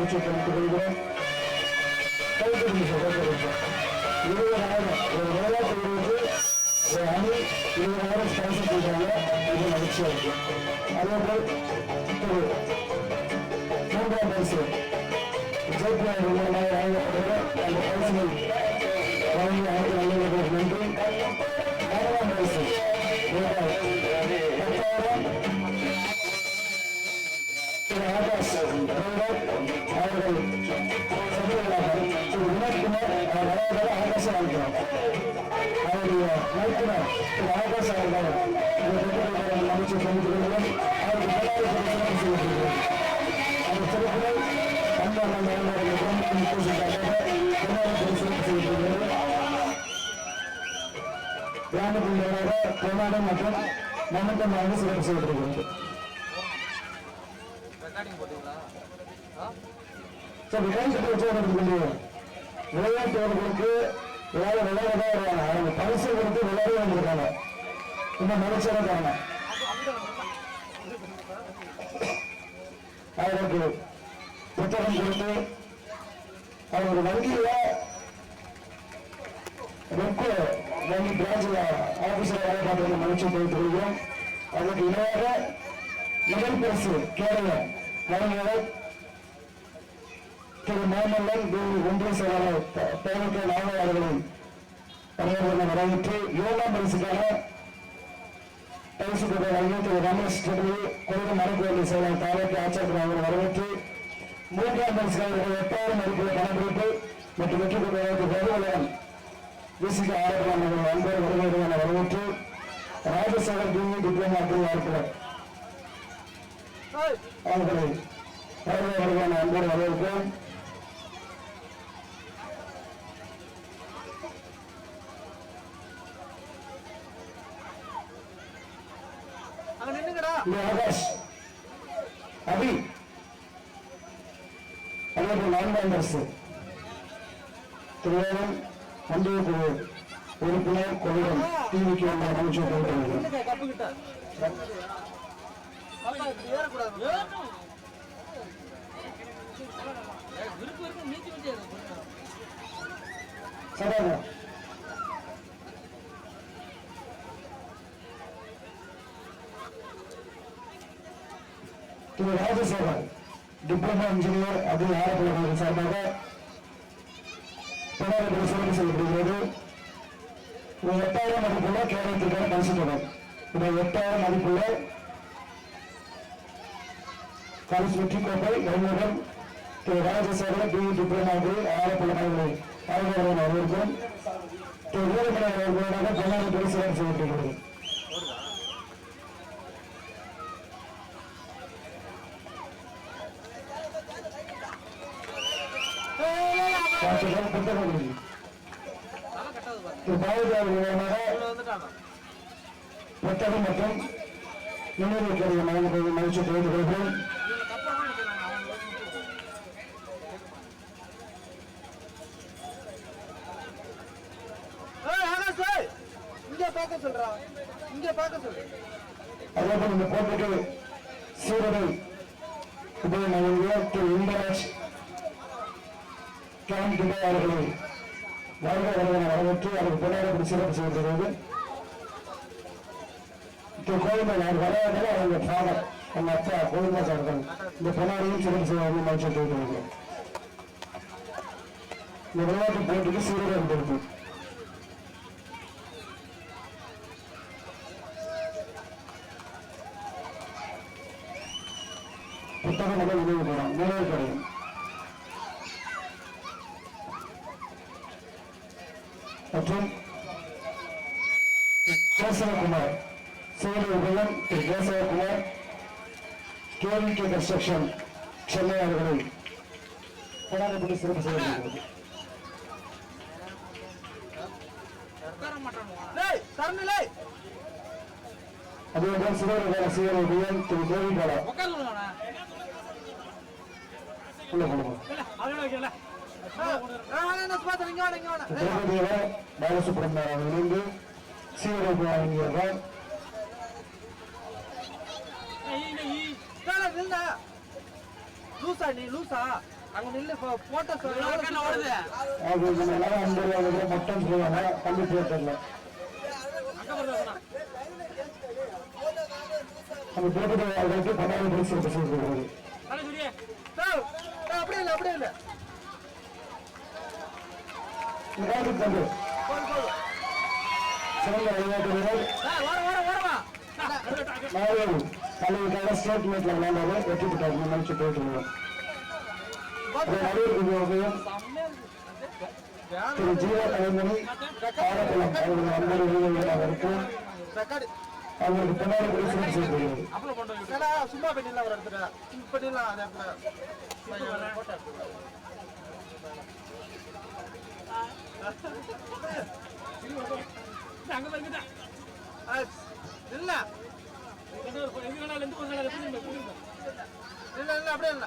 மகிழ்ச்சி தெரிவித்துக் கொள்கிறோம். கைத்தறி சகோதரர்கள் 20,000 ஒரு விளையாட்டு வீரருக்கு ஒரு அணி 20,000 ஸ்பான்சர் செய்தாங்க. இது மகிழ்ச்சியா இருக்கு. அதேபோல் மூன்றாம் பரிசு ஜெய்பிஆர் மூலமாக வழங்கப்பட்டது. அந்த பரிசுகளை வழங்கி அனைத்து நல்லவர்களுக்கு நன்றி. 4ஆம் பரிசு ரூபாய் 10,000 ஆகாஷ் அவர்கள் வினோத்குமார் வராத ஆகாஷம் அளிக்கிறார். அவருடைய நைட்டுனர் ஆகாஷ் அவர்கள் அமைச்சு தெரிவித்துக் கொள்கிறோம். அவருக்கு சிறப்பு செய்யப்படுகிறது. அந்த சிறப்புகள் சிறப்பு செய்யப்படுகிறது. கிராமத்தினராக பிரமாணம் மற்றும் மமட்டமாக சிறப்பு செய்யப்படுகிறது. விளையாட்டுவர்களுக்கு விளையாட வருவாங்க. அவங்க பரிசு கொடுத்து விளையாட வந்திருக்காங்க. ரொம்ப மகிழ்ச்சியாக இருக்காங்க. அவருக்கு புத்தகம் கொடுத்து அவங்க வங்கியில ரொக்க வங்கி பிரான்சில் ஆபீசர் வேலை பார்த்து மகிழ்ச்சி தெரிவித்துக் கொள்கிறோம். அதற்கு இணையாக முதல் பரிசு கேரள வழங்குவர் திரு மாமல்லன் ஒன்றிய செயலாளர் பேருக்கு நாவலர்களின் பணியாளர்களை வரவேற்று 7ஆம் பரிசுக்கான பரிசு பெற்ற வழங்கி திரு ரமேஷ் கோயில் மரக்கோயில் செயலாளர் தாலுக்கு ஆச்சாரியர் அவர்கள் வரவேற்று 3ஆம் பரிசுக்கான 8,000 மதிப்புள்ள பணப்பிடிப்பு மற்றும் வெற்றி பெற்ற பிரபலம் விசிக ஆரோக்கியம் அன்பர் வருகையான வரவேற்று ராஜசேகர் டிப்ளமா வாழ்க்கிறார். அவர்களை வருகையான அன்பர் வரவேற்கிறோம். ஆகாஷ் அபி அதற்கு 4ஆம் பரிசு திருவேலம் ஒன்றிய குழு உறுப்பினர் கொள்ளும் டிவிக்கு அமைச்சு சரி. திரு ராஜசேகர் டிப்ளமா இன்ஜினியர் அதில் ஆரம்பிகள் சார்பாக பிணை சிறப்பு செய்யப்படுகிறது. இது 8,000 மதிப்புள்ள கேரளத்திற்கான பரிசு தொகை. இது 8,000 மதிப்புள்ள பரிசு வெற்றி கோப்பை வழங்குவதும் திரு ராஜசேகர் டிப்ளமாவில் ஆரம்பிகளை ஆய்வாளர்கள் அவர்களுக்கும் திரு வீரமணி அவர்களாக பிணை சிறப்பு செய்யப்படுகிறது. புத்தகம் மற்றும் நினைவு கருவி மகிழ்ச்சி தெரிந்து கொள்கிறோம். அதேபோல் இந்த போட்டிக்கு சீரரை திரு இந்தராஜ் அவர்களை வரவேற்று அவர்கள் பொருளாதார சிறப்பு செய்யப்படுகிறது. கோயில்கள் அவர் வராத அவங்க ஃபாதர் அவங்க அப்பா கோயில்தாஸ் அவர்கள் இந்த பொருளாதாரையும் சிறப்பு செய்வார்கள் மகிழ்ச்சி தெரிவிக்கிறார்கள். இந்த விளையாட்டு போட்டிக்கு சீரரை பொறுப்பு புத்தகம் முதல் நினைவு கூடம் நினைவு கடையும் மற்றும் கேசவகுமார் செயல் உபயம் திரு கேசவகுமார் கேவிகே கன்ஸ்ட்ரக்ஷன் சென்னை அவர்களை கொண்டாடப்பட்டு சிறப்பு செய்யப்படுகிறது. அதேபோல் சிறுவர்கள் செயல் உபயம் திரு தேவிபாலா பாலசுப்ரமணியன் அவர்கள் இணைந்து சீரமைப்பு வழங்கியவர். லூசா நீ லூசா மொத்தம் சொல்லுவாங்க கம்பி தியேட்டர்ல அந்த போட்டு பன்னாறு பரிசு சொல்றது அப்படியே இல்லை அப்படியே இல்லை தந்து சிறந்த விளையாட்டு வீரர் தலைவருக்காக ஸ்டேட் மேட்ல விளையாடுறது வெற்றி பெற்றார் நினைச்சு போயிட்டு திரு ஜீவா தலைமணி ஆரப்பலம் அவர்கள் அன்பர் வீரர் அவருக்கு அவங்களுக்கு பின்னாடி பரிசு செய்யப்படுகிறது சும்மா பண்ணிடலாம் ஒரு இடத்துல பண்ணிடலாம் இல்ல அப்படியே இல்ல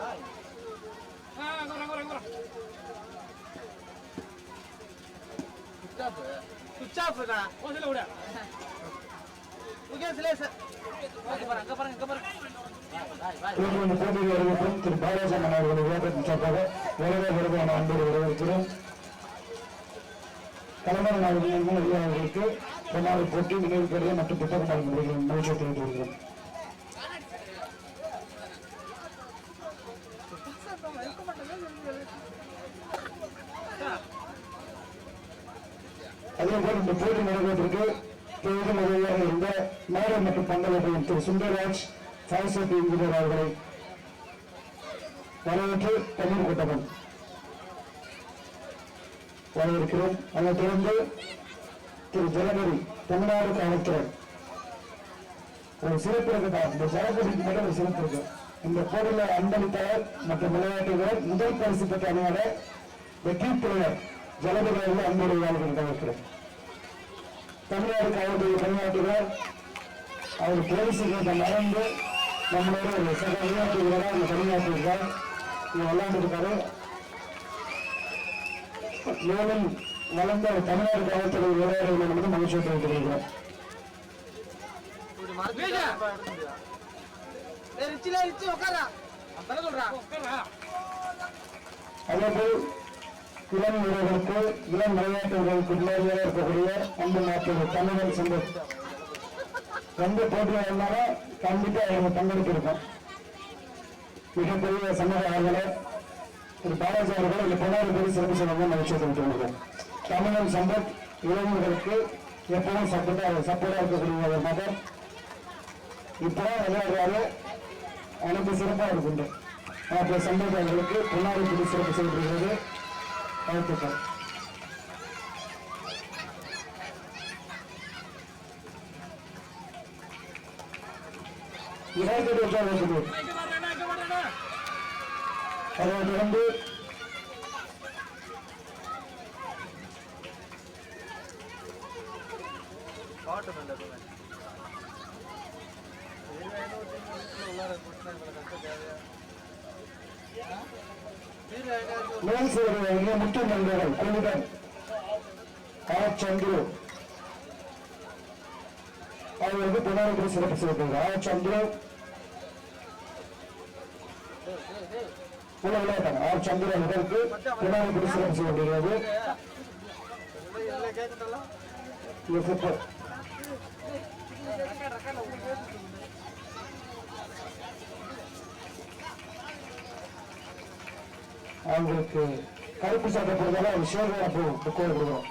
திரு பாலசாமன் அவர்கள் விவாதத்தின் சார்பாக உலக விருதான அன்போடு வரவேற்கிறோம். தலைவர் அவர்களுக்கு பொன்னாவை போட்டி நினைவு பெறுவது மற்றும் புத்தகம் முறைகளின் மகிழ்ச்சியை தெரிவித்து வருகிறோம். அதேபோல் இந்த போட்டி நடைபெறுவதற்கு பெரிதும் உதவியாக இருந்த மேடம் மற்றும் பங்களிப்பின் திரு சுந்தரராஜ் சாய்சேட்டி இன்ஜினியர் அவர்களை வரவேற்று தண்ணீர் கூட்டமும் வரவேற்கிறோம். அதைத் தொடர்ந்து திரு ஜலபதி தமிழ்நாடு காவல்துறை ஒரு சிறப்பு இருக்குதா இந்த ஜலபதிக்கு மட்டும் ஒரு சிறப்பு இருக்கு. இந்த போட்டியில் அன்பளித்தாளர் மற்றும் விளையாட்டு வீரர் முதல் பரிசு பெற்ற அணியாட வெற்றி பிள்ளையர் ஜலபதி அவர்கள் அன்போடு விளையாடுகள் இருக்கிறோம். தமிழ்நாடு காவல்துறை பணியாற்றுகிறார். அவர் போலீஸ் மறந்து நம்மளோட ஒரு சக விளையாட்டு வீரராக அவங்க பணியாற்றுகிறார். இவர் விளையாண்டுருக்காரு. மேலும் வளர்ந்த தமிழ்நாடு காவல்துறை விளையாடுகள் என்பது மகிழ்ச்சியை தெரிவித்திருக்கிறார். அதேபோல் இளம் வீரர்களுக்கு இளம் விளையாட்டுகளுக்கு முன்னோடியாக இருக்கக்கூடிய அன்பு நாட்டு தமிழர் சங்கம் எந்த போட்டியாக இருந்தாலும் கண்டிப்பா அவங்க பங்கெடுத்திருக்கோம். மிகப்பெரிய சமூக ஆர்வலர் திரு பாலாஜி அவர்கள் இந்த பொன்னாறு பேர் சிறப்பு செய்வாங்க மகிழ்ச்சியை தெரிவித்துள்ளோம். தமிழன் சம்பத் இளைஞர்களுக்கு எப்பவும் சப்போர்ட்டா இருக்கக்கூடிய ஒரு மகன் இப்பதான் விளையாடுறாரு. அனைத்து சிறப்பாக இருக்கின்ற சம்பத் அவர்களுக்கு பொன்னாறு பேர் சிறப்பு செய்யப்படுகிறது. வாழ்த்துக்கள். அதை தொடர்ந்து முக்கிய நண்பர்கள் கொள்ளுடன் சந்திரு அவர்களுக்கு பொன்னாடி சிறப்பு செய்யப்படுகிறார். சந்திரு விளையாட்டாங்க சந்திர அவர்களுக்கு பொன்னாடி சிறப்பு செய்யப்படுகிறது. அவங்களுக்கு கருப்பு சட்டை போடுறதால ஒரு சேவை புக் கொடுக்குறோம்.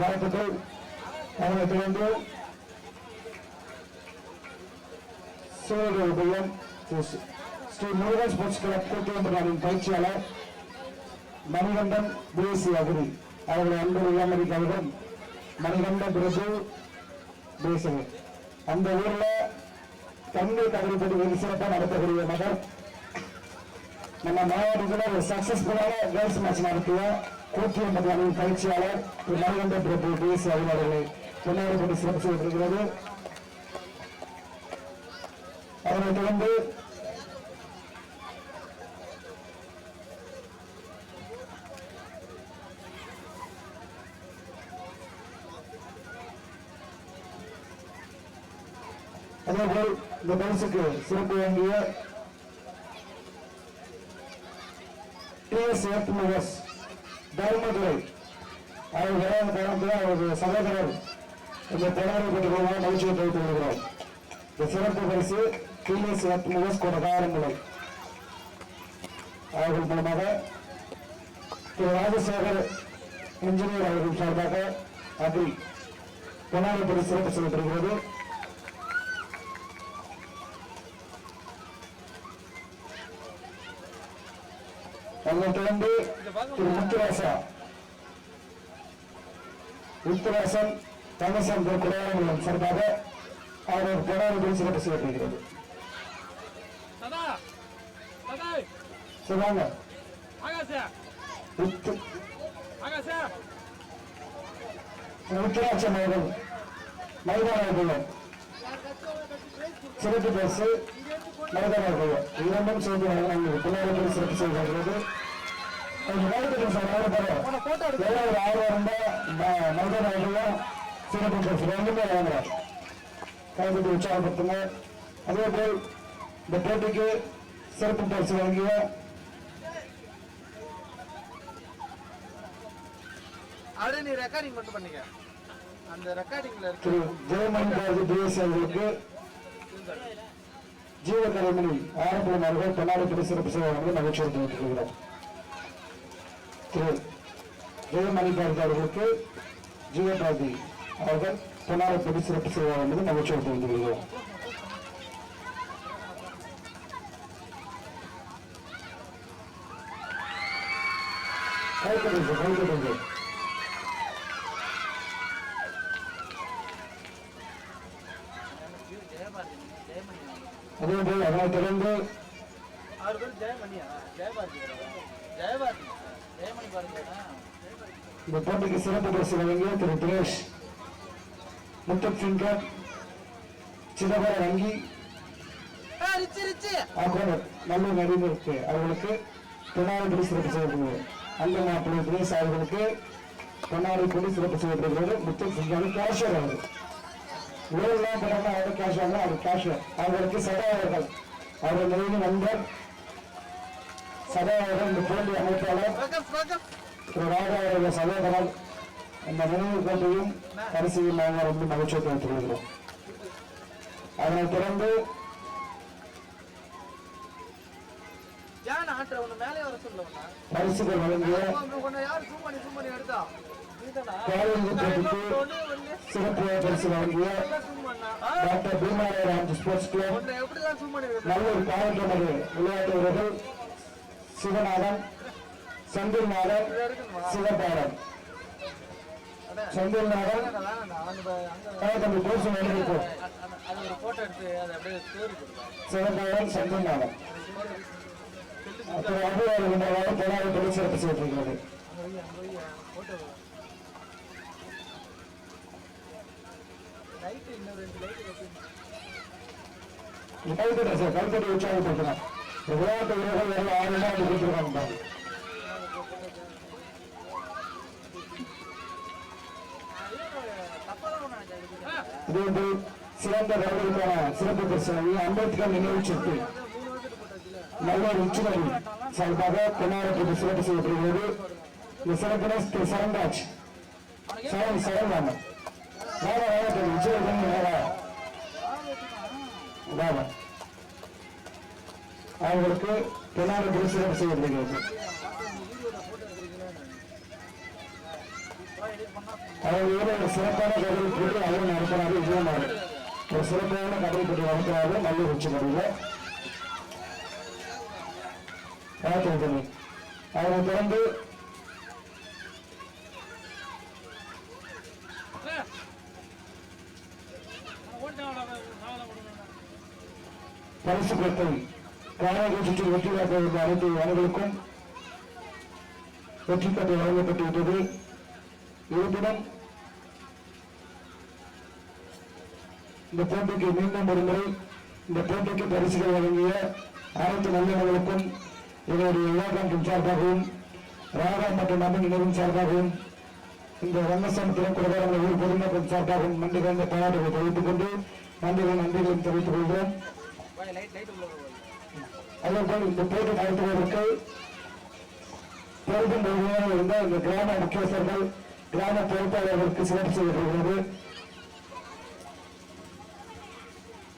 வாழ்த்துக்கள். அவனை தொடர்ந்து சிவகோபுரம் ஸ்ரீ முருகன் ஸ்போர்ட்ஸ் கிளப் கூட்டுவன் பயிற்சியாளர் மணிகண்டன் பிஎஸ்சி அகுரி அவர்களை அன்பு இளமதிக்காகவும் மணிகண்டன் பிரபு பேசுகிறேன். அந்த ஊர்ல தமிழ் கபடி போட்டி வெகு சிறப்பாக நடத்தக்கூடிய நபர். நம்ம மாவட்டத்தில் ஒரு சக்சஸ்ஃபுல்லான கேர்ள்ஸ் மேட்ச் நடத்திய கூட்டுவன் அணியின் பயிற்சியாளர் திரு மணிகண்டன் பிரபு பிஎஸ்சி அகுரி அவர்களை பொன்னாடி போட்டி சிறப்பு செய்யப்படுகிறது. அதனைத் தொடர்ந்து அதேபோல் இந்த பரிசுக்கு சிறப்பு வழங்கிய TSF மூவர்ஸ் தர்மதுரை அவர்கள் காரணத்தில் அவரது சகோதரர் இந்த தொடரை பெற்றுக் மகிழ்ச்சியை தெரிவித்துக் கொள்கிறோம். இந்த சிறப்பு பரிசு TSF மூவர்ஸ் கொடகாரமுலை அவர்கள் மூலமாக திரு ராஜசேகர் இன்ஜினியர் அவர்கள் சார்பாக அதி பொன்னாடி பரிசு சிறப்பு செய்யப்படுகிறது. அதனைத் தொடர்ந்து திரு முத்துராசன் கணேசன் குடையாளம் சார்பாக அவர் பொன்னாடி சிறப்பு செய்யப்படுகிறது. சொல்லுவாங்க முத்துராசன் அவர்கள் மைதான சிறப்பு பரிசு மைதான இரண்டும் சேர்ந்து பொன்னாடி சிறப்பு செய்யப்படுகிறது. கைது உற்சாகப்படுத்துங்க. அதே போல் இந்த போட்டிக்கு சிறப்பு பரிசு வழங்கிய திரு ஜெயமணி டிஎஸ் அவர்களுக்கு ஜீவகலைமணி ஆரம்பம் அவர்கள் பொன்னாடி சிறப்பு செய்வார்கள் மகிழ்ச்சி தெரிவித்துக் திரு ஜெயமணி அவர்களுக்கு ஜீவபாரதி அவர்கள் பொன்னாடி சிறப்பு செய்வார் என்பது மகிழ்ச்சியோடு தெரிவித்துக் கைகொடுங்க. அதேபோல் அதனைத் தொடர்ந்து இந்த போட்டிக்கு சிறப்பு பரிசு வழங்கிய திரு தினேஷ் முத்தப் சிங்கர் சிதம்பர வங்கி நல்லூர் நடிகருக்கு அவர்களுக்கு பொன்னாடி சிறப்பு செய்யப்படுகிறது. அந்த மாப்பிள்ளை தினேஷ் அவர்களுக்கு பொன்னாடி சிறப்பு செய்யப்படுகிறது. முத்தப் சிங்கர் கேஷியர் அவர்கள் ஊரெல்லாம் போனாங்க. அவர் கேஷியர் அவர் கேஷியர் அவர்களுக்கு சதா அவர்கள் அவர்கள் நெருங்கி நண்பர் சதா அவர்கள் இந்த போட்டி அமைப்பாளர் ராஜா அவர்கள் சகோதரர் இந்த நினைவு போட்டியும் பரிசையும் நாங்கள் ரொம்ப மகிழ்ச்சியை தெரிவித்துக் கொள்கிறோம். அதனைத் தொடர்ந்து பரிசுகள் வழங்கிய சிறப்பு பரிசு வழங்கிய டாக்டர் பீமாராஜ் ஸ்போர்ட்ஸ் கிளப் நல்லூர் காவல்துறை விளையாட்டு வீரர்கள் சிவநாதன் செந்தில்நாதன் சிவபாலன் செந்தில்நாதன் தம்பி கோர்ஸ் எழுதியிருக்கோம். சிவபாலன் செந்தில்நாதன் அப்புறம் பொன்னாடி சிறப்பு செய்யப்படுகிறது. கைத்தடி உற்சாகப்படுத்தலாம். விளையாட்டு வீரர்கள் எல்லாம் 6 நாள் கொடுத்துருக்காங்க. இதேபோல் சிறந்த வரவேற்கான சிறப்பு பரிசு அம்பேத்கர் நினைவு சொத்து நல்லூர் உச்சிமணி சார்பாக பொன்னாடி சிறப்பு செய்யப்படுகிறது. இந்த சிறப்பினர் திரு சரண்ராஜ் சரண்ராமன் அவர்களுக்கு பொன்னாடி சிறப்பு செய்யப்படுகிறது. அவர்கள் சிறப்பான கபடி போட்டி அவர் நடத்தினாரு. விஜயமாறு ஒரு சிறப்பான கபடி போட்டி நடத்தினாரு நல்லூர் உச்சிமணியில். அவரை தொடர்ந்து பரிசு பெற்றை காரைக்குடி சுற்றி வெற்றி காட்ட இருந்த அனைத்து அணிகளுக்கும் வெற்றி கட்டை வழங்கப்பட்டுவிட்டது. இருப்பினும் இந்த போட்டிக்கு மீண்டும் ஒரு முறை இந்த போட்டிக்கு பரிசுகள் வழங்கிய அனைத்து நல்லவர்களுக்கும் எங்களுடைய யோகாண்டின் சார்பாகவும் ராகா மற்றும் நம்பின் நிறுவனம் சார்பாகவும் இந்த ரங்கசாமி திரைக்குறவாளர்கள் ஊர் பொதுமக்கள் சார்பாகவும் நன்றி கலந்த பாராட்டுகளை தெரிவித்துக் கொண்டு நன்றிகளையும் தெரிவித்துக் கொள்கிறோம். அதேபோல் இந்த போட்டி நடத்துவதற்கு பெருகும் உறுதியாக இருந்த இந்த கிராம முக்கியஸ்தர்கள் கிராம பொறுப்பாளர்களுக்கு சிறப்பு செய்யப்படுகிறது.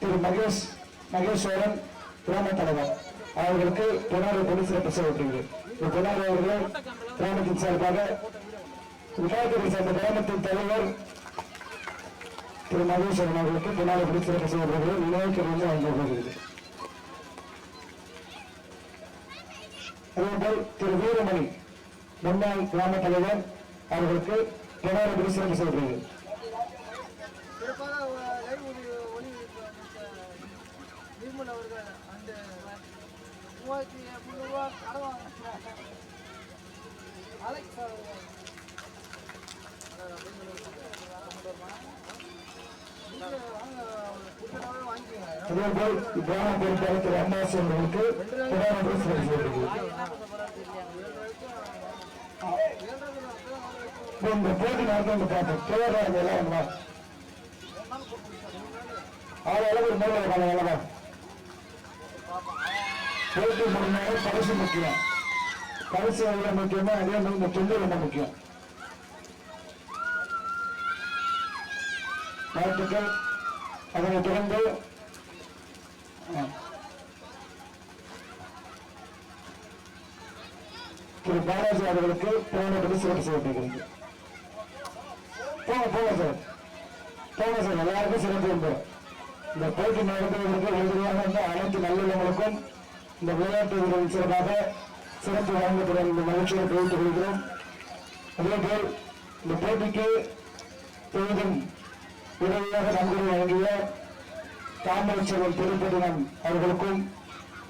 திரு மகேஸ்வரன் கிராம தலைவர் அவர்களுக்கு பொன்னாரை கொண்டு சிறப்பு செய்யப்படுகிறது. இந்த பொன்னாரை அவர்கள் கிராமத்தின் சார்பாக விழாக்களை சேர்ந்த கிராமத்தின் தலைவர் திரு மகேஸ்வரன் அவர்களுக்கு பொன்னாரை கொண்டு சிறப்பு செய்யப்படுகிறது. நினைவுக்கு வழங்கப்படுகிறது. அதேபோல் திரு வீரமணி முன்னாள் கிராம தலைவர் அவர்களுக்கு பொன்னாரை கொண்டு சிறப்பு செய்யப்படுகிறது. அதேபோல் கிராம பொறுப்பாளர் திரு அம்மாசி அவர்களுக்கு பொன்னாரை சிறப்பு செய்யப்படுகிறது. இந்த போட்டி நடந்து பார்த்தோம் தேவையான எல்லாம் அளவு மேலே அல்லவா போட்டி முடிஞ்சாலும் பரிசு முக்கியம். பரிசு எவ்வளவு முக்கியமோ அதே மாதிரி இந்த தொண்டு ரொம்ப முக்கியம். வாழ்த்துக்கள். அதனை தொடர்ந்து திரு பாலாஜி அவர்களுக்கு போனபடி சிறப்பு செய்யப்படுகிறது. போங்க சார் எல்லாருக்கும் சிறப்பு உண்டு. இந்த போட்டி நடத்துவதற்கு உறுதியாக இருந்த அனைத்து நல்லவங்களுக்கும் இந்த விளையாட்டு வீரர்கள் சிறப்பாக சிறப்பு வழங்கப்படும் இந்த மகிழ்ச்சியை தெரிவித்துக் கொள்கிறோம். அதேபோல் இந்த போட்டிக்கு பெரிதும் உதவியாக நன்கொடை வழங்கிய தாமரைச்செல்வன் திருப்பதினம் அவர்களுக்கும்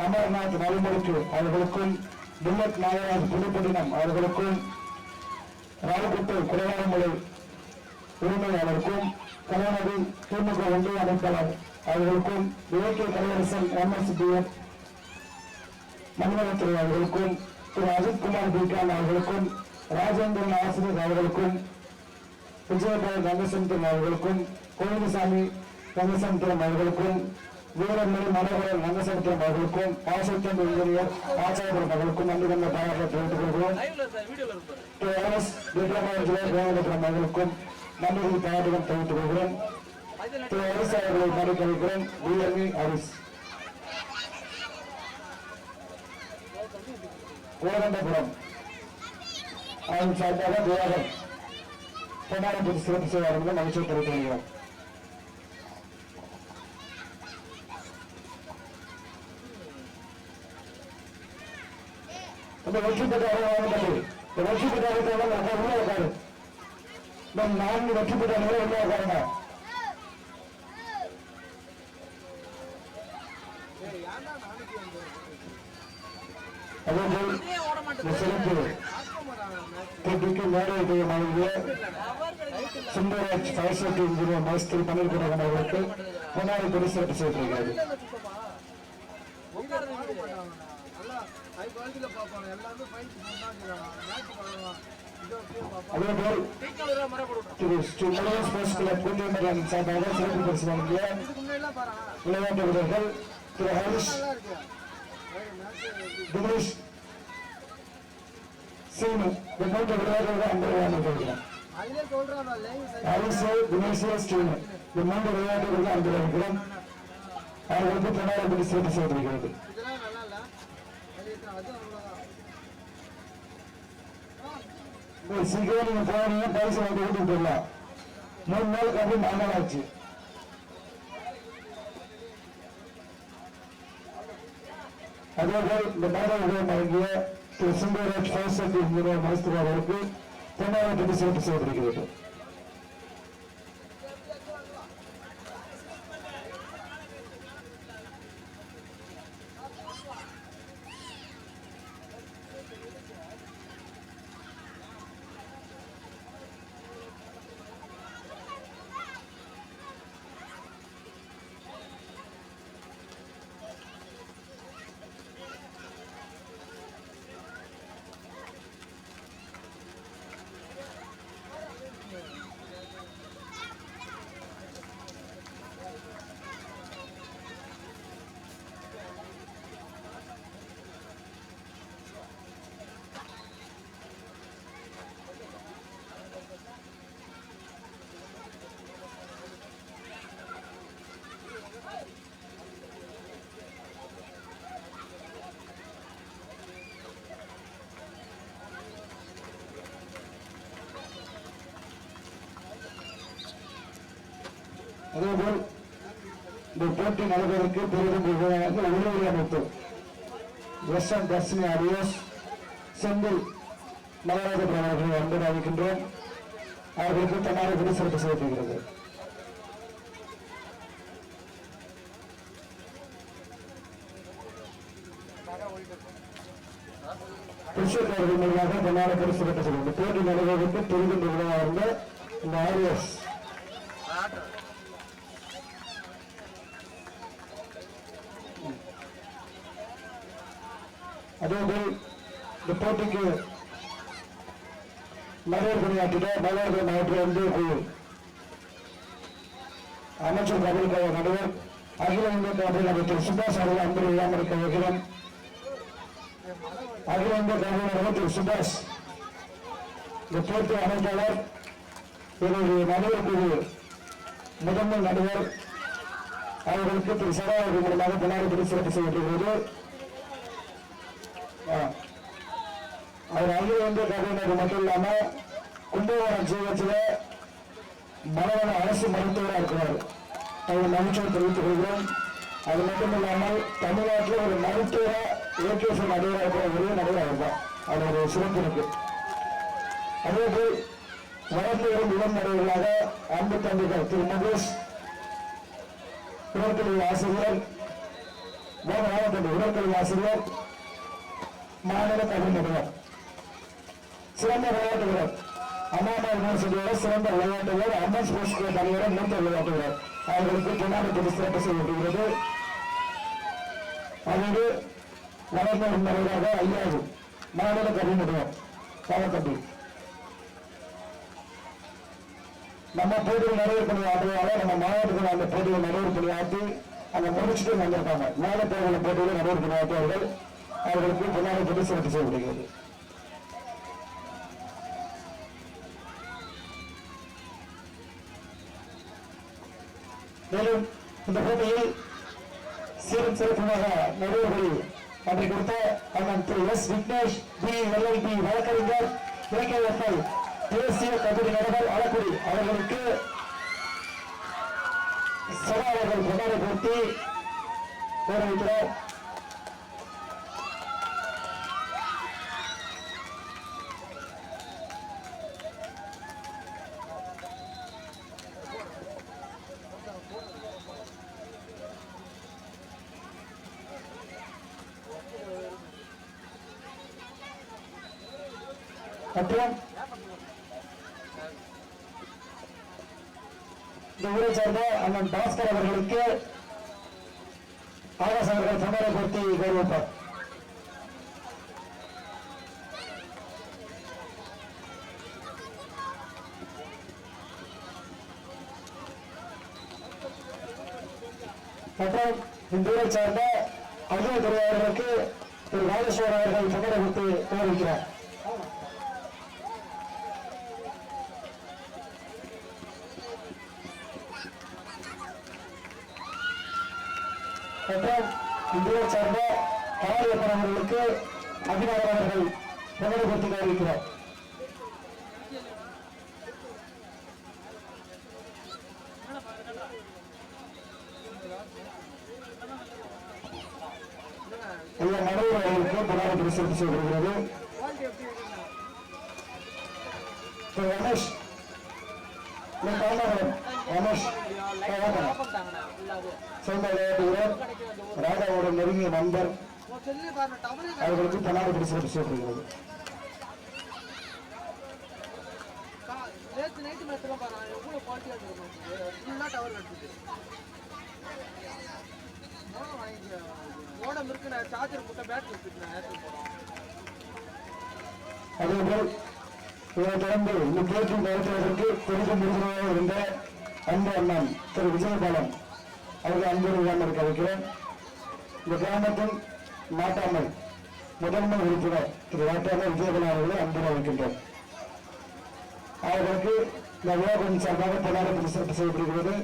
அமர்நாத் நல்மொழிக்கு அவர்களுக்கும் புல்லட் நாகராஜ் புதுப்பட்டினம் அவர்களுக்கும் ராயகுட்டை குறைவாமலை உரிமையாளருக்கும் கலைநதி திமுக ஒன்றிய அமைப்பாளர் அவர்களுக்கும் இலக்கிய கலையரசன் எம்எஸ்டிஎன் மன்மோகத்துறை அவர்களுக்கும் திரு அஜித்குமார் பிகான் அவர்களுக்கும் ராஜேந்திரன் ஆசிரியர் அவர்களுக்கும் விஜயபால் ரங்கசமுத்திரம் அவர்களுக்கும் கோவிந்தசாமி ரங்கசமுத்திரம் அவர்களுக்கும் வீரமணி மனோகரன் ரங்கசமுத்திரம் அவர்களுக்கும் ஆசைத்தன் இன்ஜினியர் ஆச்சாரியபுரம் அவர்களுக்கும் நன்றி கண்ட பாராட்டை தெரிவித்துக் கொள்கிறோம். அவர்களுக்கும் நன்றிகள் பாராட்டுகள் தெரிவித்துக் கொள்கிறோம். திரு ஹரிஸ் அவர்களை மறுக்கவிக்கிறோம். பிஎம்இ ஹரிஸ் கோரண்டபுரம் அவர்கள் சார்பாக தியாகர் பொன்னாரம்பூர் சிறப்பு செய்வார்கள் மகிழ்ச்சியை தெரிவித்து வருகிறோம். இந்த வெற்றி பெற்ற வெற்றி பெற்ற உள்ள இருக்காரு. நம் 4 வெற்றி பெற்றவர்கள் உள்ள இருக்காருங்க. அதேபோல் சிறப்பு போட்டிக்கு மேடை வழங்கிய சுந்தரராஜ் ஃபயர் சேஃப்டி இன்ஜினியர் மேஸ்திரி பன்னீர் குடகன் அவர்களுக்கு பொன்னாரை கொண்டு சிறப்பு செய்திருக்கிறது. அதேபோல் திரு ஸ்போர்ட்ஸ் கிளப் பூண்டியம்மன் சார்பாக சிறப்பு பரிசு வழங்கிய விளையாட்டு வீரர்கள் திரு ஹரிஷ் தினேஷ் சீனு மூன்று விளையாட்டுகள் அன்புடன் ஹரிஷ் தினேஷ் ஸ்ரீனு இந்த 3 விளையாட்டுகள் அன்புடன் அவர்களுக்கு பொன்னாரை கொண்டு சிறப்பு செய்திருக்கிறது. சீக்கிரம் நீங்க போனீங்க பரிசு வந்து வீட்டுக்கு போயிடலாம். 3 நாளுக்கு அப்படி 4 நாள் ஆச்சு. அதேபோல் இந்த மேடம் வழங்கிய திரு சுந்தரராஜ் ஃபயர் சேஃப்டி இன்ஜினியர் மேஸ்திரி அவர்களுக்கு பொன்னாரை கொண்டு சிறப்பு செய்திருக்கிறது. அதேபோல் இந்த போட்டி நடைபெறுவதற்கு பெரிதும் உதவி அமைப்பு எஸ்எம் தர்ஷினி ஆடியோஸ் செந்தில் மகாராஜபுரம் அவர்களை அன்புடன் அழைக்கின்றோம். அவர்களுக்கு தன்னார்வ சிறப்பு செய்யப்படுகிறது. புருஷக்காரர்கள் மூலமாக தன்னார்வ பரிசு பெற்றது. போட்டி நடைபெறுவதற்கு பெரிதும் நிறுவனமாக இருந்த இந்த ஆடியோஸ் அதேபோல் இந்த போட்டிக்கு மகளிர் பணியாற்றிட மகளிர் மாவட்டத்திலிருந்து அமைச்சர் கபடிக்காக நடுவர் அகில இந்திய கபடி அமைச்சர் சுபாஷ் அவர்கள் அன்பு இல்லாமல் வைக்கிறோம். அகில இந்திய கபடி அமைச்சர் சுபாஷ் இந்த போட்டி அமைப்பாளர் என்னுடைய நடுவர் குழு முதன்மை நடுவர் அவர்களுக்கு திரு சகாவர்கள் மூலமாக பின்னாடி சிறப்பு செய்யப்படுகிறது. அவர் அகில இந்திய கபடி மட்டும் இல்லாம கும்பகோணம் ஜிஹெச்ல மனவள அரசு மருத்துவராக இருக்கிறார். அவர் மகிழ்ச்சியை தெரிவித்துக் கொள்கிறோம். அது மட்டும் இல்லாமல் தமிழ்நாட்டில் ஒரு மருத்துவரா ஏகேசி நடுவராக இருக்கிற ஒரே நடுவர் அவர் தான். அவருடைய சிறப்பு இருக்கு. அதேபோல் வளர்ந்து வரும் இளம் நடுவர்களாக அன்பு தம்பிகள் திரு மகேஷ் உடற்கல்வி ஆசிரியர், உடற்கல்வி ஆசிரியர், மாநில கல்வி நடுவர், சிறந்த விளையாட்டு வீரர், அண்ணாமலை யூனிவர்சிட்டியோட சிறந்த விளையாட்டு வீரர், அம்மன் ஸ்போர்ட்ஸ் கிளப் அணியோட மூத்த விளையாட்டு வீரர் அவர்களுக்கு பொன்னாடி சிறப்பு செய்யப்படுகிறது. அதோடு வளர்ந்த நடுவராக ஐயாவது மாநில கல்வி நடுவர் காலத்தம்பி நம்ம போட்டியில் நடுவர் பணி ஆட்டுவாங்க. நம்ம மாவட்டத்தில் அந்த போட்டியில் நடுவர் பணி ஆட்டி அங்க முடிச்சுட்டு வந்திருக்காங்க. மேல போகிற போட்டியில் நடுவர் பணி ஆட்டுவார்கள். அவர்களுக்கு பொன்னாடி சிறப்பு செய்யப்படுகிறது. மேலும் இந்த போட்டியில் சீரும் சிறப்புமாக நடுவர்களை அன்றை கொடுத்த அண்ணன் திரு எஸ் விக்னேஷ் BLLB வழக்கறிஞர் KKFI தேசிய கபடி நடுவர் ஆலக்குடி அவர்களுக்கு சபா அவர்கள் பொன்னாடை போட்டி கௌரவிக்கிறார். மற்றும் இந்த ஊரை சேர்ந்த அண்ணன் பாஸ்கர் அவர்களுக்கு ஆகாஷ் அவர்கள் பொன்னாடை போட்டி கௌரவிப்பார். மற்றும் இந்த ஊரை சேர்ந்த அகில துறை அவர்களுக்கு திரு ராஜேஸ்வரர் அவர்கள் பொன்னாடை போட்டி கௌரவிக்கிறார். மற்றும் இந்தியை சார்ந்த கலாயப்பன் அவர்களுக்கு அபிநந்தன் அவர்கள் பொன்னாடை போட்டி கௌரவிக்கிறார். ஐயா நடுவர் அவர்களுக்கு பொன்னாடை போட்டி சிறப்பு செய்யப்படுகிறது. ரமேஷ் ரமேஷ் சொந்த விளையாட்டு வீரர் ராஜாவோட நெருங்கிய நண்பர் அவர்களுக்கு பொன்னாடை போட்டி சிறப்பு செய்யப்படுகிறது. அதேபோல் இதைத் தொடர்ந்து இந்த போட்டி நடத்துவதற்கு பெரிதும் உறுதுணையாக இருந்த அன்பு அண்ணன் திரு விஜயபாலன் அவர்கள் அன்போடு விழாமற்க வைக்கிறோம். இந்த கிராமத்தின் நாட்டாமை முதன்மை உறுப்பினர் திரு நாட்டாமை விஜயபாலன் அவர்களை அன்போடு வைக்கின்றோம். அவர்களுக்கு இந்த விழாவின் சார்பாக பொன்னாடை சிறப்பு செய்யப்படுகிறது.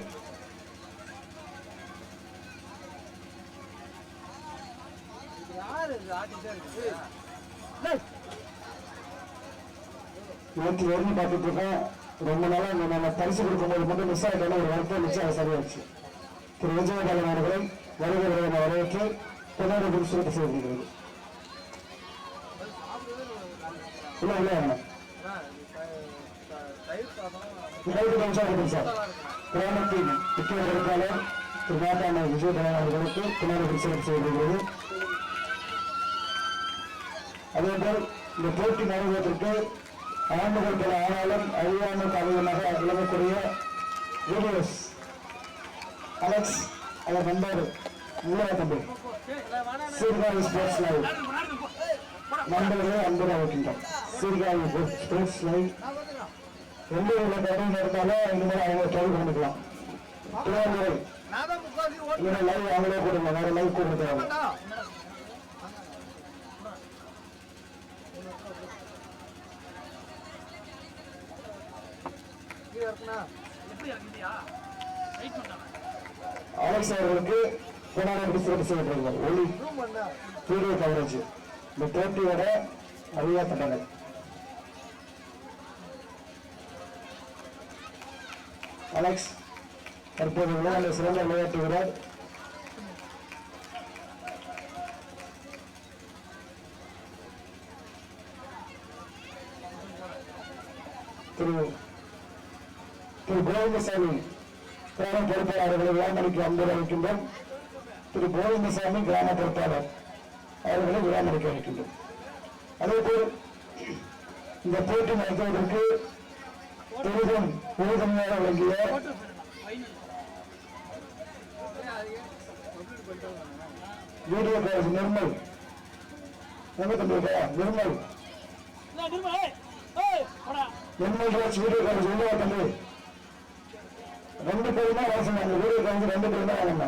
பார்த்துட்டு இருக்கோம். ரொம்ப நாளா நம்ம பரிசு கொடுக்கும்போது மட்டும் மிஸ் ஆகிட்டோம். ஒரு வருத்தம் இருந்துச்சு, அது சரியாச்சு. திரு விஜயபாலன் அவர்களை வருகிற வரவேற்று பொன்னாடி சிறப்பு செய்திருக்கிறது. இல்லை இல்லை சார் கிராமத்தின் முக்கிய பொறுப்பாளர் திரு மாட்டான விஜயபாலன் அவர்களுக்கு பொன்னாடி சிறப்பு செய்திருக்கிறது. அதேபோல் இந்த போட்டி நடைபெற்றதற்கு ஆண்டுகள் பல ஆனாலும் அழியாமல் காரணமாக விளங்கக்கூடிய வீடியோஸ் அலெக்ஸ் அவர் நண்பர் முன்னாள் தம்பி சீர்காழி ஸ்போர்ட்ஸ் லைவ் நண்பர்களே அன்புடன் வைக்கின்றோம். சீர்காழி ஸ்போர்ட்ஸ் லைவ் எந்த ஊர்ல கடன் நடந்தாலும் இந்த மாதிரி அவங்க தொடர்பு பண்ணிக்கலாம். லைவ் அவங்களே கொடுங்க, வேற லைவ் கொடுங்க. அலெக்ஸ் அவர்களுக்கு பொன்னாடி சிறப்பு செய்யப்படுகிறார். ஒளி வீடியோ கவரேஜ் இந்த போட்டியோட அறியாப்பட்டது. அலெக்ஸ் தற்போது விளையாட்டு சிறந்த விளையாட்டு வீரர். திரு கோவிந்தசாமி கிராம பொறுப்பாளர்களை விழாமணிக்கு அன்புடன் அளிக்கின்றோம். திரு கோவிந்தசாமி கிராம பொறுப்பாளர் அவர்களை விழாமணிக்கு அளிக்கின்றோம். அதேபோல் இந்த போட்டி நடத்துவதற்கு பெரிதும் உறுதுணையாக விளங்கிய video college Nirmal Nirmal Raj video college உள்ள தம்பி 2 பேரும் தான் வர சொன்னாங்க. வீடியோ காலேஜ் 2 பேரும் தான் வாங்க.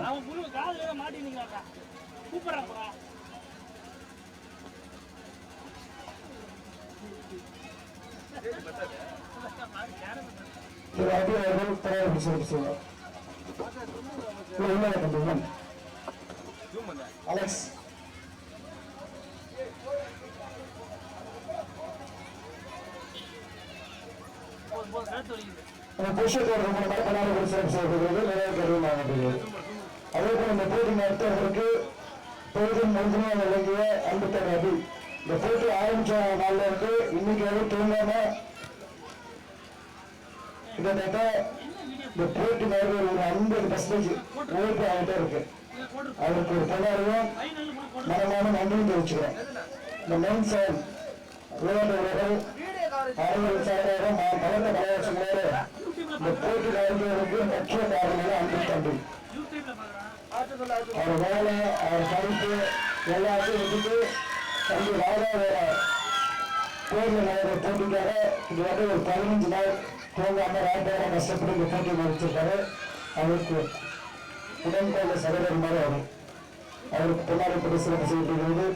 அலெக்ஸ் அதேபோல் இந்த போட்டி நடத்துவதற்கு பெரிதும் முழுமையாக விளங்கிய அன்புத்தர் ரவி. இந்த போட்டி ஆரம்பிச்ச நாள்ல இருந்து இன்னைக்கு வரை தூங்காம கிட்டத்தட்ட இந்த போட்டி மேலே ஒரு 50% உழைப்பு ஆகிட்டே இருக்கு. அவருக்கு ஒரு பொன்னாரையும் மனமான நன்றியும் தெரிவிச்சுக்கிறேன். இந்த மெயின் சேல் விளையாட்டு வீரர்கள் ஆய்வுகள் சார்பாக பலத்த பலவசங்களோடு இந்த போட்டி நடத்துவதற்கு முக்கிய காரணமாக அன்பு தம்பி. அவர் வேலை, அவர் படிப்பு எல்லாத்தையும் விட்டுட்டு தம்பி ராஜா கோயிலில் நடக்கிற போட்டிக்காக கிட்டத்தட்ட ஒரு 15 நாள் தூங்காம ராட்டாக கஷ்டப்பட்டு இந்த போட்டி நடத்திருக்காரு. அவருக்கு உடன்பாடு சகோதரர் மாதிரி அவருக்கு பொன்னாடி சிறப்பு செய்யப்படுகிறது.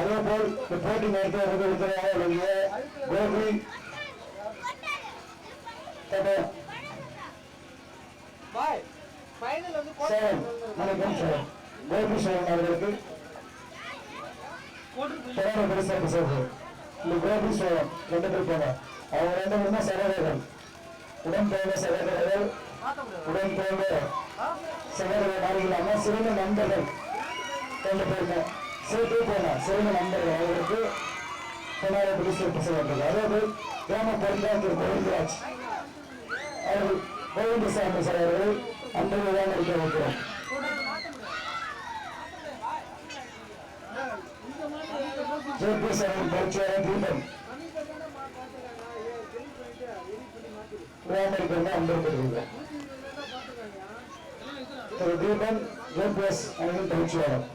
அதேபோல் இந்த போட்டி நடத்துவதற்கு உறுதுணையாக விளங்கிய கோபி கோபி சேவன் அவர்களுக்கு சிறப்பு செய்வது. இந்த கோபி சேவன் 2 பேர் போன அவங்க 2 பேரும் தான் சகோதரர்கள், உடன்பிறந்த சகோதரர்கள், உடன்பிறந்த சகோதரர் மாதிரி இல்லாம சிறந்த நண்பர்கள் 2 பேருமே சேர்த்து போனார். சிறந்த நண்பர்கள் அவர்களுக்கு பொன்னாடி சிறப்பு செய்யப்பட்டது. அதாவது கிராம பொறுப்பாளர் திரு கோவிந்தராஜ் அவர்கள் கோவிந்தசாமி சார் அவர்கள் அன்புதான் அளிக்க வைக்கிறோம். பயிற்சியாளர் தீபன் கிராமத்திற்கு அன்பு பெறுகிறார். திரு தீபன் ஜேபிஎஸ் அணியின் பயிற்சியாளர்.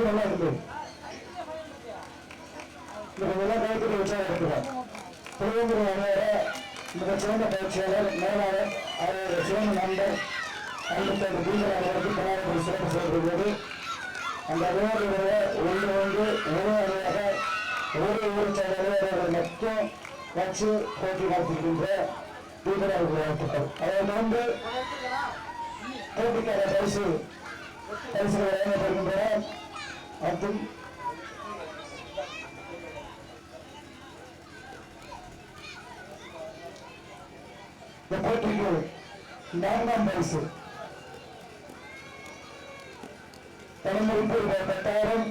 நல்லா இருக்கு. கைத்தறி உற்சாகம் இருக்கிறார். திருவள்ளூர் அணியோட மிக சிறந்த பயிற்சியாளர் மேலாளர் அவருடைய சிறந்த நண்பர் அன்புத்தர் தீபன் அவர்களுக்கு பொன்னாடி சிறப்பு செய்யப்படுகிறது. அந்த அணியோடைய ஒன்று ஒரே அணியாக ஒரு செயலாளர் மட்டும் வச்சு போட்டி நடத்துகின்ற தீவிர வாழ்த்துக்கள். அதை தொடர்ந்து போட்டிக்கான பரிசுகளை வழங்கப்படுகின்றன. அப்துல் இந்த போட்டிக்கு 4ஆம் பரிசு தலைமுறைக்கு 10,000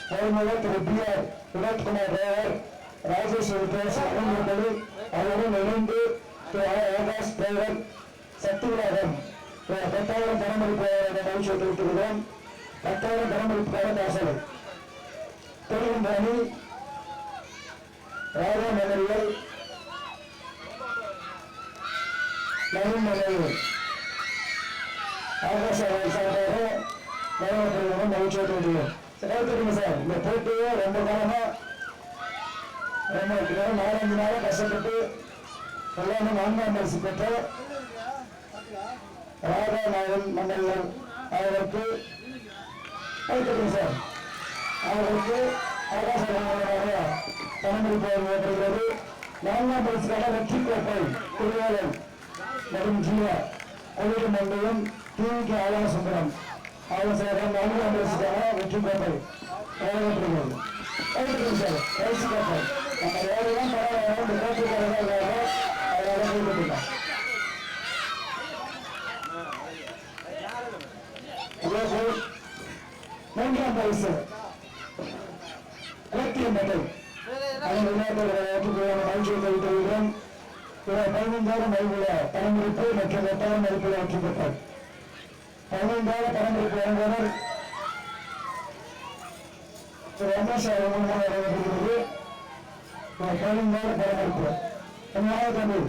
தலைமுறை திரு BR வினோத்குமார் டிரைவர், ராஜேஸ்வரி பேச அனுமதி, அவருடன் இணைந்து திரு ஆகாஷ் டிரைவர், சக்திவிநாதன் 10,000 தலைமுறைக்கு மகிழ்ச்சியை தெரிவித்துள்ளோம். 10,000 தலைமுறைக்கான தாசனை தெரிகின்ற அணி ராஜா மெமரியல், நவீன் மெமரியல், ஆகாஷ் சார்பாக நவீன மகிழ்ச்சியை தெரிவித்துள்ளோம். தெரியுங்க சார், இந்த போட்டியை ரொம்ப காலமா ரொம்ப 4-5 நாளா கஷ்டப்பட்டு எல்லாமே 4ஆம் பரிசு பெற்ற ராதா நாயன் மண்டலம் அவருக்கு சார் அவருக்கு ஆகாச பணமளிப்பு வழங்கப்படுகிறது. 4ஆம் பரிசுக்கான வெற்றி கோப்பை திருவாளர் மற்றும் ஜீவா கோவில் மண்டலம் டிவிக்கு ஆலோசனம் ஆலோசகர் 4ஆம் பரிசுக்கான வெற்றி கோப்பை வழங்கப்படுகிறது. சார் பரிசு கோப்பை நம்ம யாரெல்லாம் பரவாயில்ல இந்த கோப்பைக்காரர்கள் அதனால கைப்பற்றிக்கலாம். அதேபோல் 3ஆம் பரிசு இலக்கியம் மெடல் அதன் விளையாட்டு மகிழ்ச்சியை தெரிவித்துள்ளோம். 15,000 மதிப்புள்ள பணமளிப்பு மற்றும் 8,000 மதிப்புள்ள வெற்றி பெற்றார். 15,000 பணமளிப்பு வழங்குவவர் திரு ரமேஷ் வழங்கப்படுகிறது. 15,000 பணமளிப்பு தமிழ்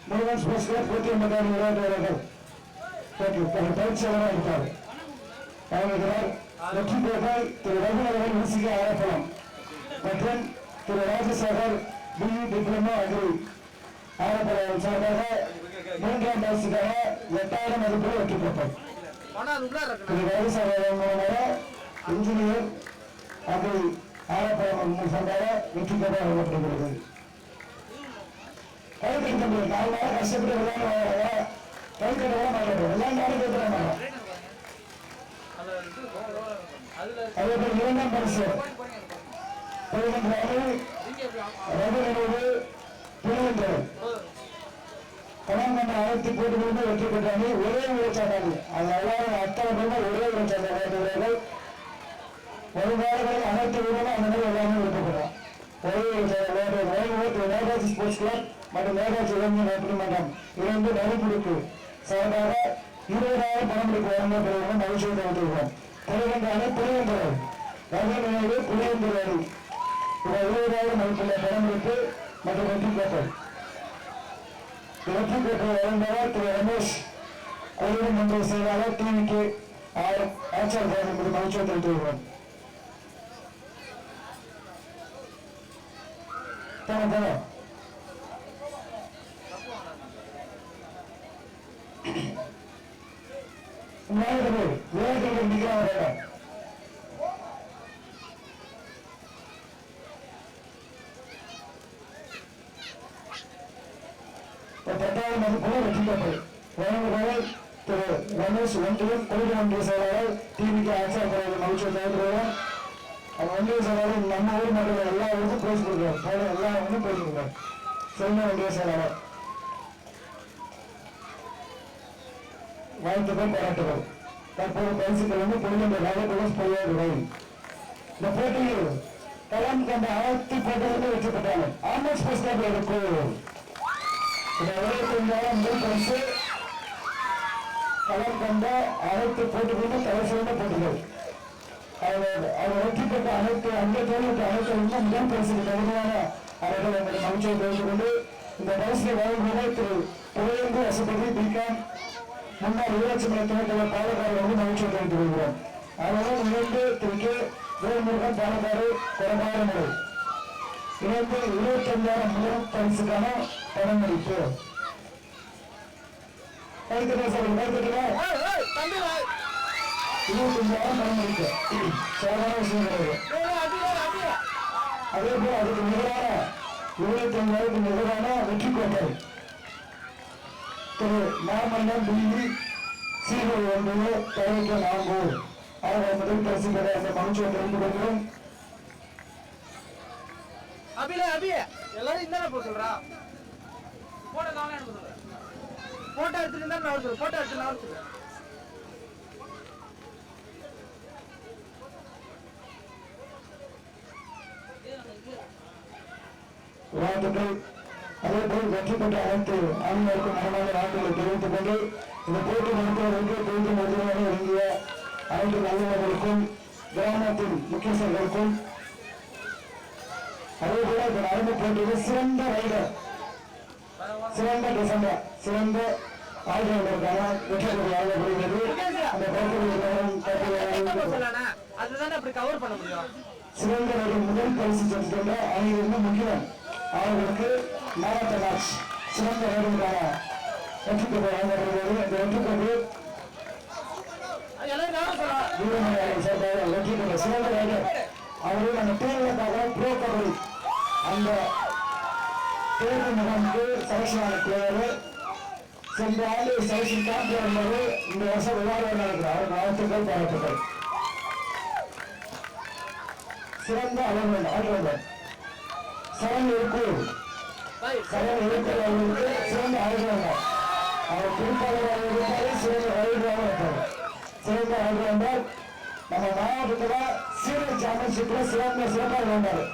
முருகன் ஸ்போர்ட்ஸ் கிளப் 180 விளையாட்டு வீரர்கள் பயிற்சியாளராக இருக்கார். வழங்குகிறார். வெற்றி பெற்றால் திரு ரகுநகரன் ஊசிக ஆரப்பலம் மற்றும் திரு ராஜசேகர் BE டிப்ளமோ அக்ரி ஆரப்பலம் சார்பாக 3ஆம் பரிசுக்காக 8,000 மதிப்பில் வெற்றி பெற்றார். திரு ராஜசேகர் இன்ஜினியர் அக்ரி ஆரப்பலம் சார்பாக வெற்றி பெற்ற வழங்கப்படுகிறது. கைத்தறி தம்பி 4 நாள் கஷ்டப்பட்டு விளையாடுவாங்க. கைத்தறி மாட்டோம் எல்லாம் நாளும் கேட்கிறாங்க. அதேபோல் 2ஆம் பரிசு பணம் கொண்ட அனைத்து போட்டிகளுமே வெற்றி பெற்றாங்க. ஒரே உழைச்சாங்க. அது எல்லாரும் அத்தனை பேருமே ஒரே உழைச்சாங்க. ஒரு நாடுகளில் அனைத்து வீரர்களும் அந்த மாதிரி எல்லாமே விருப்பப்படுறோம். ஒரே உழைச்சாங்க. ஸ்போர்ட்ஸ் கிளப் மற்றும் மேகாட்சி இளைஞர் நட்பு மன்றம் 2 நடுப்புடுக்கு சார்பாக 20,000 பணமளிப்பு வழங்கப்படுவதும் மகிழ்ச்சியை தெரிவித்துள்ளோம். புலிவென்றாலே புலிவென்றது ரகநிலையிலே புலிவென்றது 20,000 மதிப்புள்ள பணமளிப்பு மற்றும் வெற்றி கோப்பை வழங்குபவர் திரு ரமேஷ் கோயில் மன்ற செயலாளர் டிவிக்கு ஆட்சியாளர் என்பது மகிழ்ச்சியை தெரிவித்துள்ளோம். விளையாட்டுகள் நிற்கிறாங்க. 10,000 மதிப்புள்ள வெற்றி கோப்பை வழங்குபவர் திரு ரமேஷ் ஒன்றியம் கோயில் ஒன்றிய செயலாளர் டிவிக்கு ஆட்சியாளர் மகிழ்ச்சியை தெரிவித்துள்ளோம். ஒன்றிய செயலாளர் நம்ம ஊர் மட்டும் எல்லா ஊருக்கும் பிரைஸ் கொடுக்குறாரு. எல்லா ஊருக்கும் பிரைஸ் கொடுக்குறாரு. செல்வ ஒன்றிய செயலாளர் வாழ்த்துக்கள் பாராட்டுகள். தற்போது பரிசுகள் புனித ராஜகுலஸ் இந்த போட்டியில் களம் கண்ட அனைத்து போட்டிகளுமே வெற்றி பெற்றாங்க. ஆம்புலன்ஸ் பஸ் ஸ்டாப்ல இருக்கு 25,000 முதல் பரிசு. களம் கண்ட அனைத்து போட்டிகளுமே தலை சிறந்த போட்டிகள். அவர் வெற்றி பெற்ற அனைத்து அந்த தொழிலுக்கு அனைத்து முதல் பரிசுக்கு தகுதியான அவர்கள் எங்களை மகிழ்ச்சியை தெரிவித்துக் கொண்டு இந்த பரிசை வழங்குவதை திரு புகழேந்து அசுபதி பிகாம் முன்னாள் ஊராட்சி மன்ற துணைத்தலைவர் பாலக்காடு மகிழ்ச்சியை தெரிவித்துக் கொள்கிறோம். அவர்கள் இணைந்து திரு கே வேல்முருகன் பாலக்காடு கொடமாறு இணைந்து 25,000 முதல் பரிசுக்கான பணமளிப்பு. 25,000 பணமளிப்பு சாதாரண விஷயம் கிடையாது. அதே போல அதுக்கு நிகரான 25,000 நிகரான வெற்றி கோப்பை திரு மாமன்னன் டிவி சீனியர் 1 தேவைக்கு 4 அவரை முதல் பரிசு பெற அந்த மனுஷனை தெரிந்து கொள்கிறோம். எல்லாரும் இந்த சொல்றா போட்டோ காண போட்டோ எடுத்துட்டு நான் போட்டோ எடுத்து நான் வாழ்த்துக்கள். அதேபோல் வெற்றி பெற்ற அனைத்து ஆண்களுக்கும் மனமான வாழ்த்துக்களை தெரிவித்துக் கொண்டு இந்த போட்டி நடத்துவதற்கு போட்டி மதுரையாக இறங்கிய அனைத்து நல்லவர்களுக்கும் கிராமத்தின் முக்கியஸ்தர்களுக்கும் அதேபோல இந்த நடந்து போட்டியில் சிறந்த ரைடர் சிறந்த டிசம்பர் சிறந்த ஆய்வாளருக்கான வெற்றி பெற்று வழங்கப்படுகிறது. அந்த சிறந்த முதல் பரிசு சென்ற அணியிலிருந்து முக்கியம் அவர்களுக்கு மாவட்ட மேட்ச் சிறந்த ரைடருக்கான வெற்றி பெற்று வழங்கப்படுகிறது. இந்த வெற்றி பெற்று வெற்றி பெற்ற சிறந்த ரைடர் அவர்கள் அந்த தேர்தலுக்காக ப்ரோ கபடி அந்த தேர்வு முகாமுக்கு செலக்ஷன் ஆன பிளேயர் சென்ற ஆண்டு செலக்ஷன் கேம்ப் இருந்தது. இந்த வருஷம் விளையாட நடக்கிறார். வாழ்த்துக்கள் பாராட்டுகள். சிறந்த ஆல்ரவுண்டர் சரண் இருக்கும் அவர்களுக்கு சிறந்த ஆல்ரவுண்டர் அவர் குறிப்பாளராக இருப்பாரு. சிறந்த ரைடராக இருப்பார். சிறந்த ஆல்ரவுண்டர் நம்ம மாவட்டத்தில் சீனியர் சாம்பியன்ஷிப்ல சிறப்பாக விளையாண்டாரு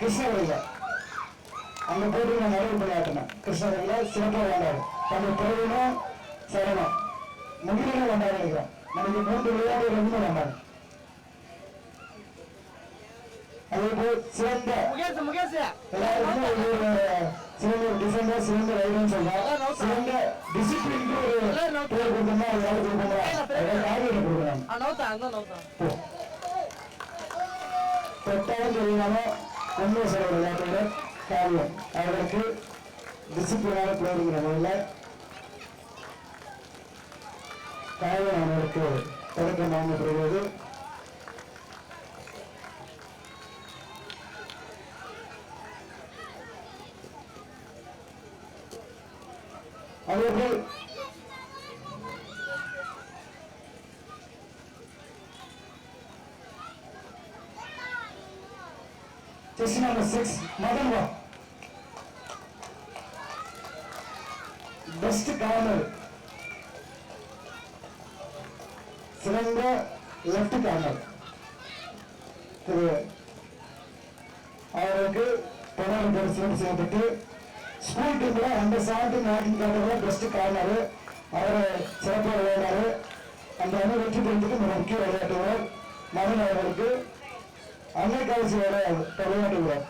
கிருஷ்ணகிரியில. அந்த போட்டியில் நான் நிறைவு விளையாட்டினேன். கிருஷ்ணகிரியில சிறப்பாக விளையாண்டாரு. தன்னுடைய பிறவினும் சரணம் முகிலும் விளையாட நினைக்கிறேன். நமக்கு 3 விளையாட்டு விளையாண்டாரு. அதேபோல் சிறந்த சிறந்த டிஃபெண்டர் சிறந்த ரைடர்னு சொல்றாங்க. சிறந்த டிசிப்ளின் பேர் கொடுத்தோம்னா அது யாரு கொடுக்குறாங்க தொட்டாலும் தெரியாமல் ஒன்றும் சில விளையாட்டோட காரியம் அவர்களுக்கு டிசிப்ளினான பிளேயருங்கிற முறையில் காரியம் அவர்களுக்கு தொடக்கம் வாங்கப்படுகிறது. அதேபோல் செஸ் நம்பர் 6 மதன் வா பெஸ்ட் கார்னர் சிறந்த லெப்ட் கார்னர் அவருக்கு தொடர் பரிசீலனை செய்யப்பட்டு ஸ்கூல் டீம்ல அந்த சார்ந்து நாட்டின் கேட்டவங்க பெஸ்ட் கார்னர் அவரை சிறப்பாக விளையாடாரு. அந்த அணி வெற்றி பெற்றதுக்கு முக்கிய விளையாட்டுவர் மதன் அவர்களுக்கு அன்னை காலசி விளையாட்டுகிறார்.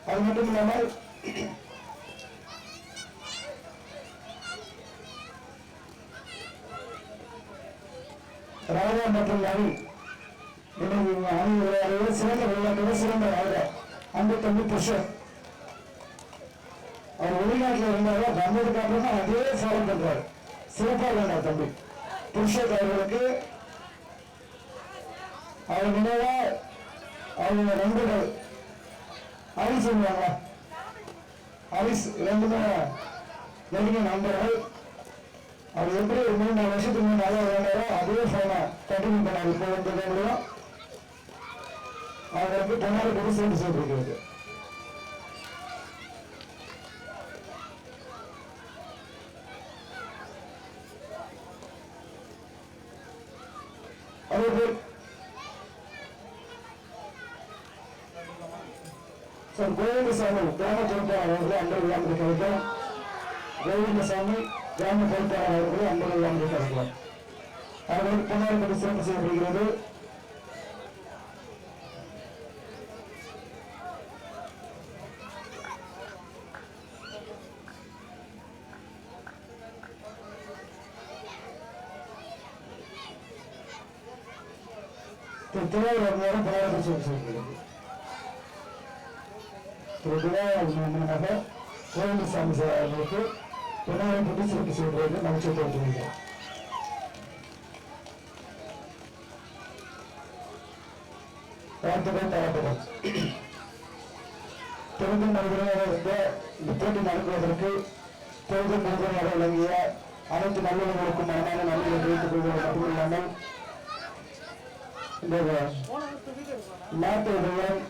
அது மட்டும் இல்லாமல் ராஜா மற்றும் நவி அணி விளையாடுவது சிறந்த விளையாட்டுவர் சிறந்த ராஜா அந்த தம்பி புஷர் அவர் வெளிநாட்டில் இருந்தாலும் வந்ததுக்கு அப்புறம் அதே ஃபாலோ பண்றாரு. சிறப்பாக வேண்டாம் தம்பி புருஷத் அவர்களுக்கு அவர் நினைவா அவங்க நண்பர்கள் ஹரிஸ் சொல்லுவாங்க. ஹரிஸ் 2 நெருங்கிய நண்பர்கள். அவர் எப்படி 3-4 வருஷத்துக்கு முன்னாடி வேண்டாரோ அதே ஃபார்மை கண்டினியூ பண்ணாரு. இப்போ வந்து முடியும் அவருக்கு பொன்னாடி கூட சேர்ந்து சொல்லிருக்கிறது. அதேபோல் கோவிந்தசாமி கிராம பொறுப்பாளர் அவர்களை அன்பர் விழாமல் கிடைக்கும். கோவிந்தசாமி கிராம பொறுப்பாளர் அவர்களை அன்பர் விழாமல் கிடைக்கும். அவர்களுக்கு பொன்னாடி சிறப்பு செய்யப்படுகிறது. திருவாரூர் பலவற்றை சொல்கிறது. திருவிழாவாக கோவிந்தசாமி அவர்களுக்கு பொன்னாடி போட்டு சிறப்பு செய்வது நமக்கு தோன்றுகிறது. வாழ்த்துக்கள் பாராட்டுகள். தொடர்ந்து நடைபெறுவதற்கு இந்த போட்டி நடத்துவதற்கு பொழுது முழுவதுமாக விளங்கிய அனைத்து நல்லவர்களுக்கும் மனமான நன்றியை தெரிவித்துக் கொள்வது மட்டுமில்லாமல் இந்த நாட்டு உதயம்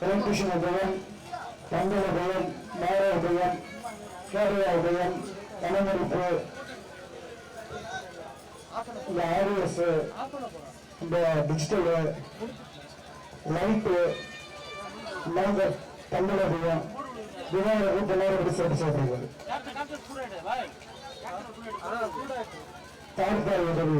எலக்ட்ரிஷன் உதயம் தங்கள் உதயம் நேர உதயம் கேரளா உதயம் பணமளிப்பு இந்த ஆர்எஸ் இந்த டிஜிட்டல் லைட்டு தங்கள் உதயம் விநாயகருக்கு எல்லாரும் சேர்த்து செய்யப்படுகிறது தாழ்பாய் உதவி